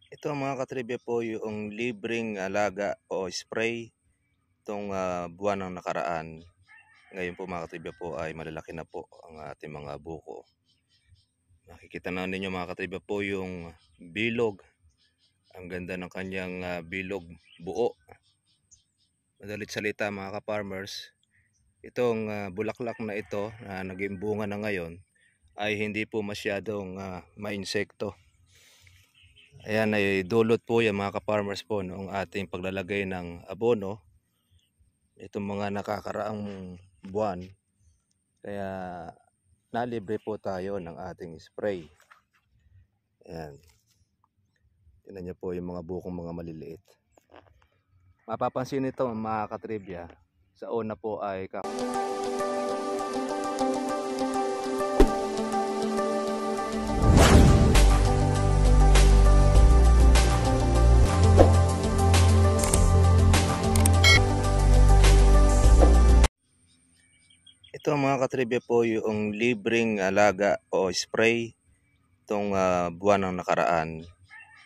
Ito mga katribya po yung libreng alaga o spray itong buwan ng nakaraan. Ngayon po mga katribya po ay malalaki na po ang ating mga buko. Nakikita na ninyo mga katribya po yung bilog. Ang ganda ng kanyang bilog buo. Madalit salita mga ka-farmers, itong bulaklak na ito na naging bunga na ngayon ay hindi po masyadong mainsekto. Ayan, ay dulot po yan mga ka-farmers po noong ating paglalagay ng abono itong mga nakakaraang buwan. Kaya nalibre po tayo ng ating spray. Ayan, tingnan nyo po yung mga bukong mga maliliit. Mapapansin nito mga katribya, sa una po ay ito mga katribya po yung libreng alaga o spray itong buwan ng nakaraan.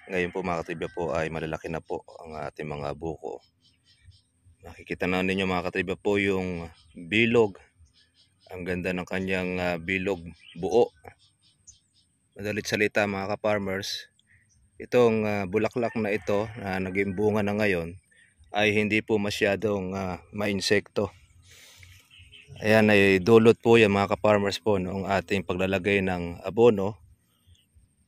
Ngayon po mga katribya po ay malalaki na po ang ating mga buko. Nakikita na ninyo mga katribya po yung bilog. Ang ganda ng kanyang bilog buo. Madalit salita mga ka-farmers, itong bulaklak na ito na naging bunga na ngayon ay hindi po masyadong mainsekto. Ayan, ay dulot po yan mga ka-farmers po noong ating paglalagay ng abono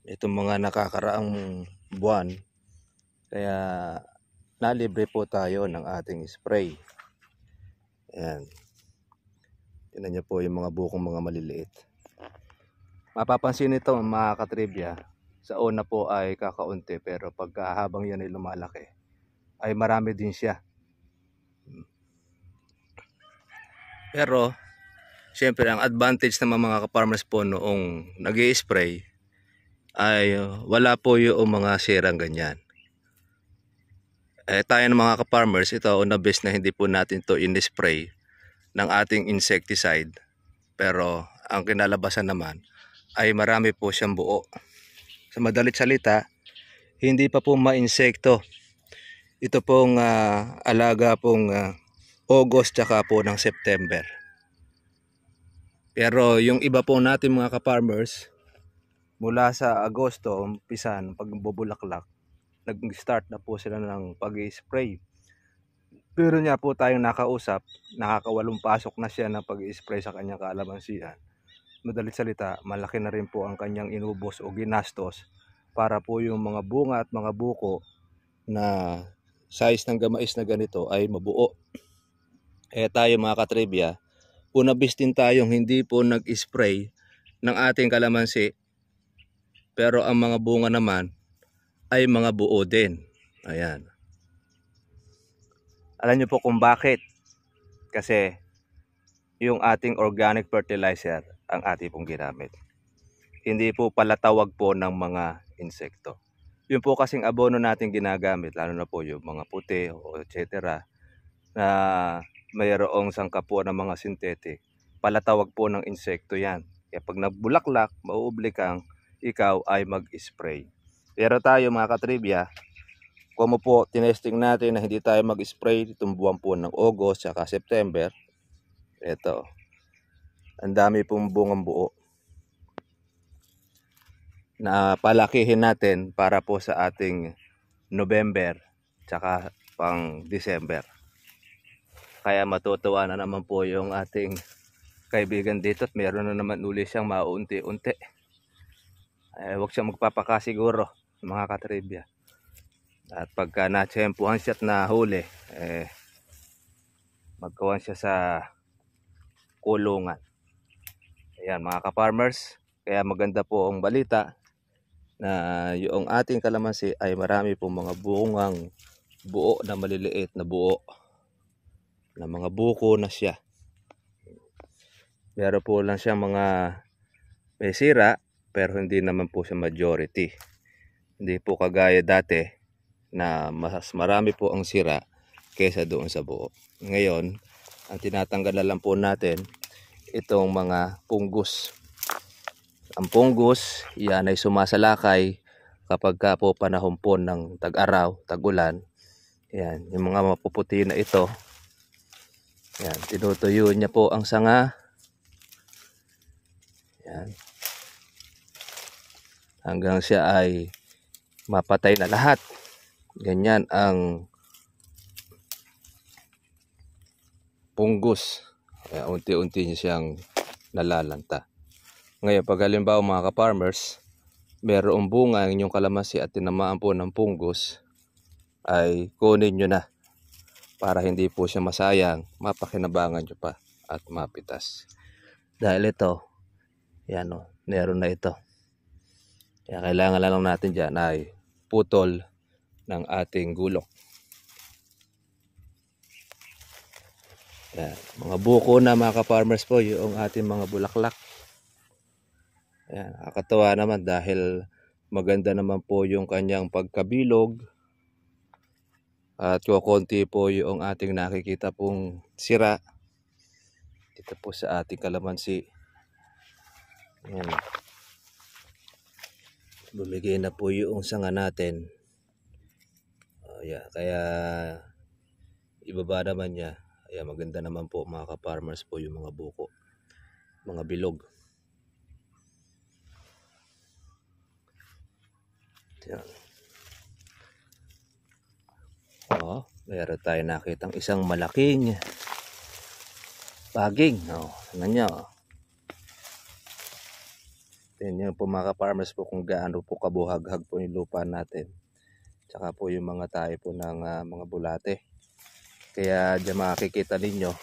itong mga nakakaraang buwan. Kaya nalibre po tayo ng ating spray. Ayan, tingnan nyo po yung mga bukong mga maliliit. Mapapansin nito mga katribya, sa una po ay kakaunti pero pagkahabang yan ay lumalaki ay marami din siya. Pero siyempre ang advantage ng mga ka-farmers po noong nag-i-spray ay wala po yung mga sirang ganyan. Tayo ng mga ka-farmers, ito una best na hindi po natin to in-spray ng ating insecticide. Pero ang kinalabasan naman ay marami po siyang buo. Sa madalit salita, hindi pa po ma-insekto. Ito pong alaga pong August tsaka po ng September. Pero yung iba po natin mga ka-farmers, mula sa Agosto, umpisan pagbubulaklak, nag-start na po sila ng pag-i-spray. Pero niya po tayong nakausap, nakakawalong pasok na siya ng pag-i-spray sa kanyang kalamansian. Madalit salita, malaki na rin po ang kanyang inubos o ginastos para po yung mga bunga at mga buko na size ng gamais na ganito ay mabuo. Kaya tayo mga katribya, unabis din tayong hindi po nag-spray ng ating kalamansi, pero ang mga bunga naman ay mga buo din. Ayan. Alam niyo po kung bakit? Kasi yung ating organic fertilizer ang ating pong ginamit. Hindi po palatawag po ng mga insekto. Yun po kasing abono natin ginagamit, lalo na po yung mga puti o etc. na mayroong sangkapuan ng mga synthetic, palatawag po ng insekto yan. Kaya pag nagbulaklak, mauubli kang ikaw ay mag-spray. Pero tayo mga katribya, kung po tinesting natin na hindi tayo mag-spray itong buwan po ng August at September, ito, ang dami pong bungang buo na palakihin natin para po sa ating November tsaka pang December. Kaya matutuwa na naman po yung ating kaibigan dito at meron na naman uli siyang maunti-unti. Huwag siyang magpapakasiguro mga katribya. At pagka natsempuhan siya at nahuli, magkawan siya sa kulungan. Ayan mga ka-farmers, kaya maganda po ang balita na yung ating kalamansi ay marami po mga bungang buo na maliliit na buo na mga buko na siya. Meron po lang siya mga may sira, pero hindi naman po siya majority. Hindi po kagaya dati na mas marami po ang sira kaysa doon sa buo. Ngayon, ang tinatanggal na lang po natin itong mga pungus. Ang pungus, yan ay sumasalakay kapag ka po panahon po ng tag-araw, tag-ulan, yan, yung mga mapuputi na ito, yan, tinutuyo niya po ang sanga, yan, hanggang siya ay mapatay na lahat. Ganyan ang punggos. Kaya unti-unti niya siyang nalalanta. Ngayon, pag halimbawa mga ka-farmers, mayroong bunga ang inyong kalamansi at tinamaan po ng punggos, ay kunin nyo na para hindi po siya masayang, mapakinabangan nyo pa at mapitas. Dahil ito, yan o, meron na ito. Kaya kailangan lang natin dyan ay putol ng ating gulok. Yan, mga buko na mga ka-farmers po, yung ating mga bulaklak. Yan, nakakatawa naman dahil maganda naman po yung kanyang pagkabilog. At kukunti po yung ating nakikita pong sira dito po sa ating kalamansi. Yan. Bumigay na po yung sanga natin. Yeah, kaya ibaba naman niya. Kaya maganda naman po mga ka-farmers po yung mga buko, mga bilog. Yan. Oh, meron tayo nakitang isang malaking baging. Oh, tingnan niyo. Tingnan niyo po mga ka-farmers po kung gaano po kabuhaghag po yung lupa natin. Tsaka po yung mga tayo po ng mga bulate. Kaya diyan makikita ninyo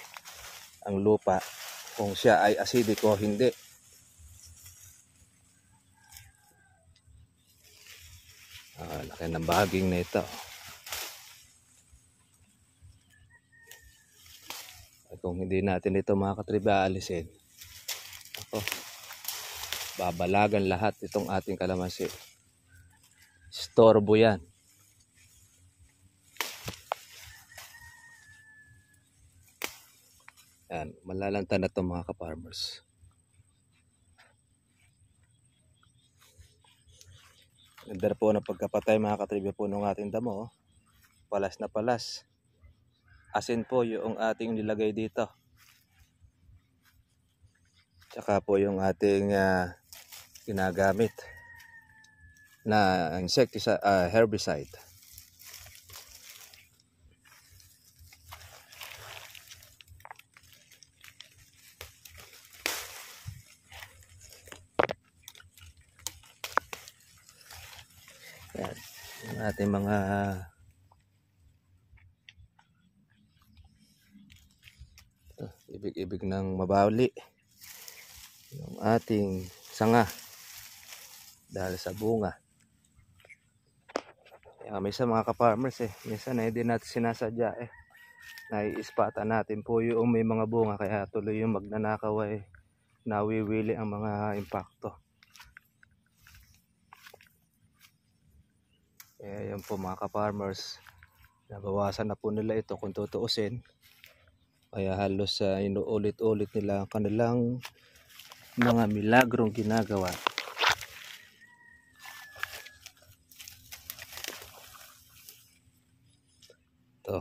ang lupa kung siya ay acidic o hindi. Laki ng baging na ito. At kung hindi natin ito mga katriba alisin, ako, babalagan lahat itong ating kalamansi. Storbo yan. Yan, malalanta na ito mga ka-farmers. Ganda po ng pagkapatay mga katriba po ng ating damo. Palas na palas. Asin po yung ating nilagay dito. Tsaka po yung ating ginagamit na insecticide, herbicide. Yan, yung ating mga ibig-ibig ng mabawli yung ating sanga dahil sa bunga. Minsan mga ka-farmers minsan hindi natin sinasadya naiispatan natin po yung may mga bunga kaya tuloy yung magnanakaw nawiwili ang mga impakto. Yan po mga ka-farmers, nabawasan na po nila ito kung tutuusin. Kaya halos inuulit-ulit nila ang kanilang mga milagrong ginagawa. Ito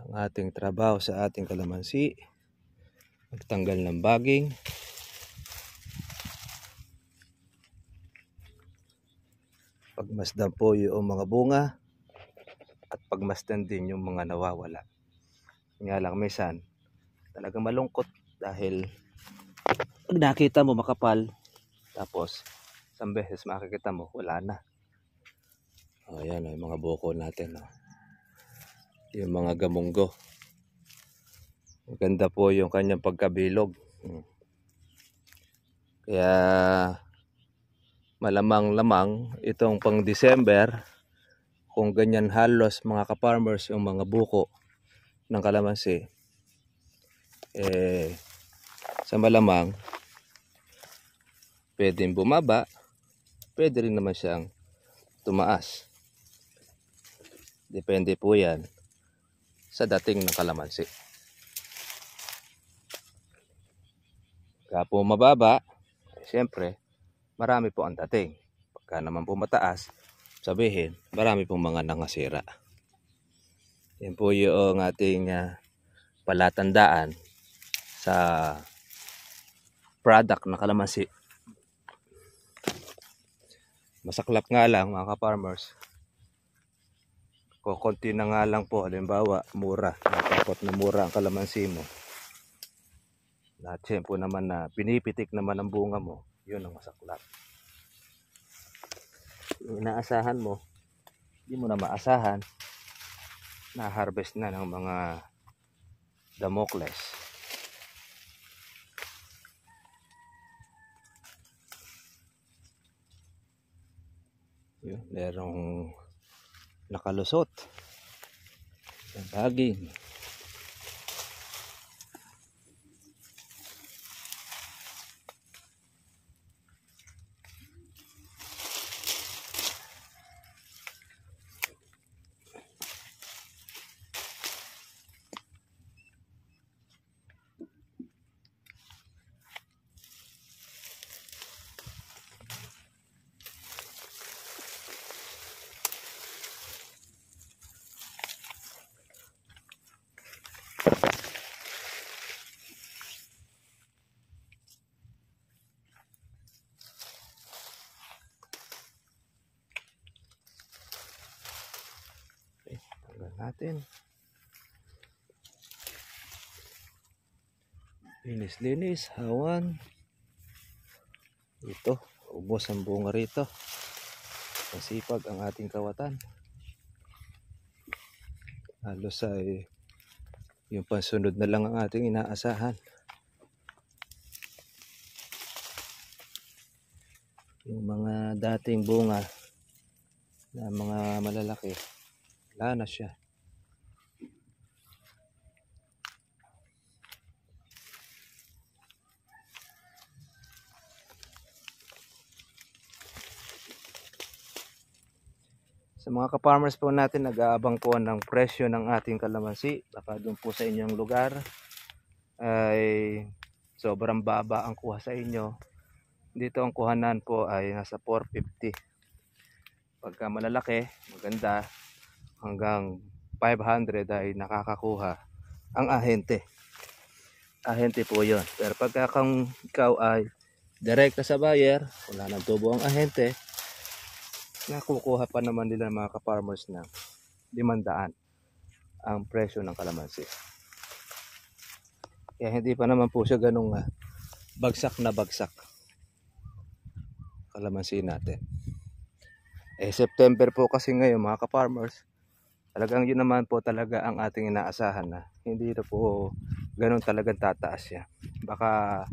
ang ating trabaho sa ating kalamansi, magtanggal ng baging, pagmasdan po yung mga bunga at pagmasdan din yung mga nawawala. Nga lang minsan talagang malungkot dahil pag nakita mo makapal, tapos isang beses makikita mo wala na. Ayan yung mga buko natin. Yung mga gamunggo. Maganda po yung kanyang pagkabilog. Kaya malamang-lamang itong pang December, kung ganyan halos mga ka-farmers yung mga buko ng kalamansi, sa malamang pwedeng bumaba, pwede rin naman siyang tumaas. Depende po yan sa dating ng kalamansi. Kaya po mababa, siyempre marami po ang dating. Pagka naman po mataas, sabihin, marami pong mga nangasira. Yan po yung ating palatandaan sa product na kalamansi. Masaklap nga lang mga ka-farmers, kukunti na nga lang po, halimbawa mura, napapot na mura ang kalamansi mo, na tiyempo naman na pinipitik naman ang bunga mo, yun ang masaklap. Yung inaasahan mo, hindi mo na maasahan, na harvest na ng mga Damocles. Yun, merong nakalusot sa baging. Natin linis hawan ito, ubos ang bunga rito. Masipag ang ating kawatan, halos ay yung pansunod na lang ang ating inaasahan. Yung mga dating bunga na mga malalaki, wala na siya. Sa mga ka-farmers po natin, nag-aabang po ng presyo ng ating kalamansi. Baka doon po sa inyong lugar ay sobrang baba ang kuha sa inyo. Dito ang kuhanan po ay nasa 450. Pagka malalaki, maganda, hanggang 500 ay nakakakuha ang ahente. Ahente po yon. Pero pagka kung ikaw ay direkta sa buyer, wala nang tubo ang ahente, nakukuha pa naman nila mga ka-farmers na 500 ang presyo ng kalamansi. Kaya hindi pa naman po siya ganung bagsak na bagsak kalamansi natin. September po kasi ngayon mga ka-farmers, talagang yun naman po talaga ang ating inaasahan na hindi na po ganun talagang tataas siya. Baka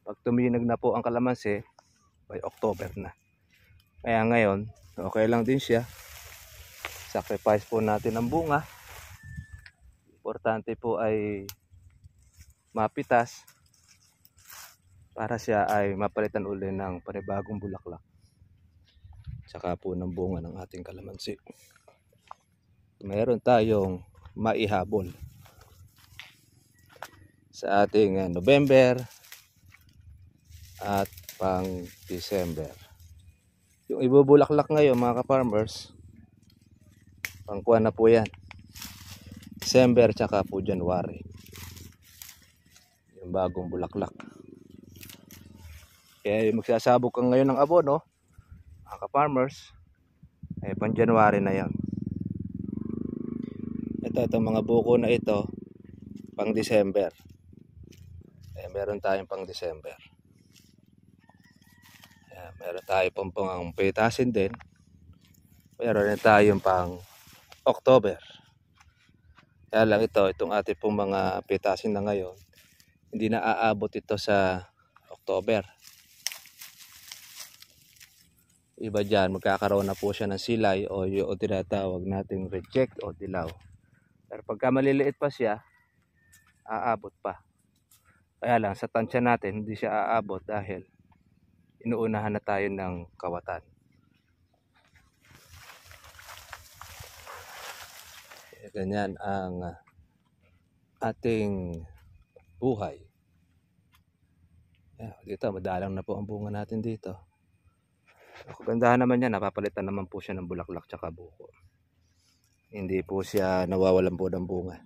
pag tuminag na po ang kalamansi, by October na. Kaya ngayon, okay lang din siya. Sacrifice po natin ang bunga. Importante po ay mapitas para siya ay mapalitan uli ng panibagong bulaklak. Saka po ng bunga ng ating kalamansi. Meron tayong maihabol sa ating November at pang December. Yung ibubulaklak ngayon mga ka-farmers, pangkuha na po yan, December tsaka po January, yung bagong bulaklak. Kaya magsasabog ka ngayon ng abono mga ka-farmers, eh pang January na yan. Itong mga buko na ito pang December, meron tayong pang December. Meron tayong pang pitasin din. Meron din tayong pang October. Kaya lang itong ating pong mga pitasin na ngayon, hindi na aabot ito sa October. Iba dyan, magkakaroon na po siya ng silay o yung tinatawag nating reject o dilaw. Pero pagka maliliit pa siya, aabot pa. Kaya lang sa tansya natin, hindi siya aabot dahil inuunahan na tayo ng kawatan. Ganyan ang ating buhay. Dito, madalang na po ang bunga natin dito. Kagandahan naman yan, napapalitan naman po siya ng bulaklak tsaka buko. Hindi po siya nawawalan po ng bunga.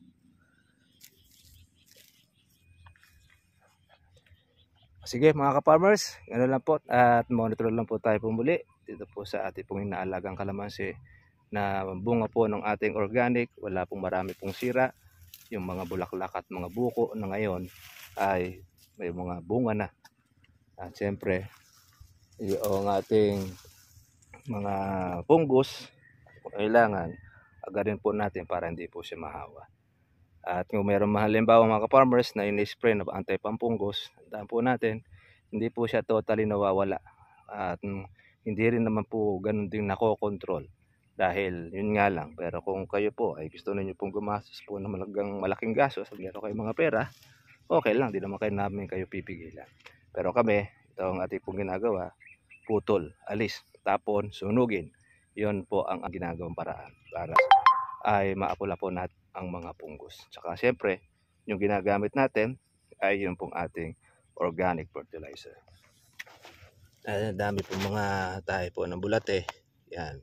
Sige mga ka-farmers, ano lang po, at monitor lang po tayo muli dito po sa ating pong inaalagang kalamansi na bunga po ng ating organic. Wala pong marami pong sira. Yung mga bulaklak at mga buko na ngayon ay may mga bunga na. At siyempre, yung ating mga fungus, kailangan agarin po natin para hindi po siya mahawa. At kung mayroong halimbawa mga ka-farmers na in-spray na anti-pampungus, tandaan po natin, hindi po siya totally nawawala. At hindi rin naman po ganun din nako-control. Dahil yun nga lang, pero kung kayo po ay gusto niyo pong gumastos po ng malaking gastos at meron kayong mga pera, okay lang, di naman kayo namin kayo pipigilan. Pero kami, ito ang ating pong ginagawa, putol, alis, tapon, sunugin. Yun po ang ginagawang paraan para ay maapula po natin ang mga punggos. Tsaka siyempre, yung ginagamit natin ay yung pong ating organic fertilizer. Dami po mga tayo po ng bulate. Yan.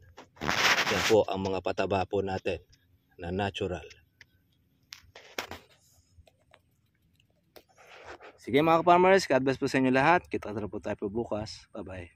Yan po ang mga pataba po natin na natural. Sige mga farmers, God bless po sa inyo lahat. Kita na po tayo po bukas. Bye bye.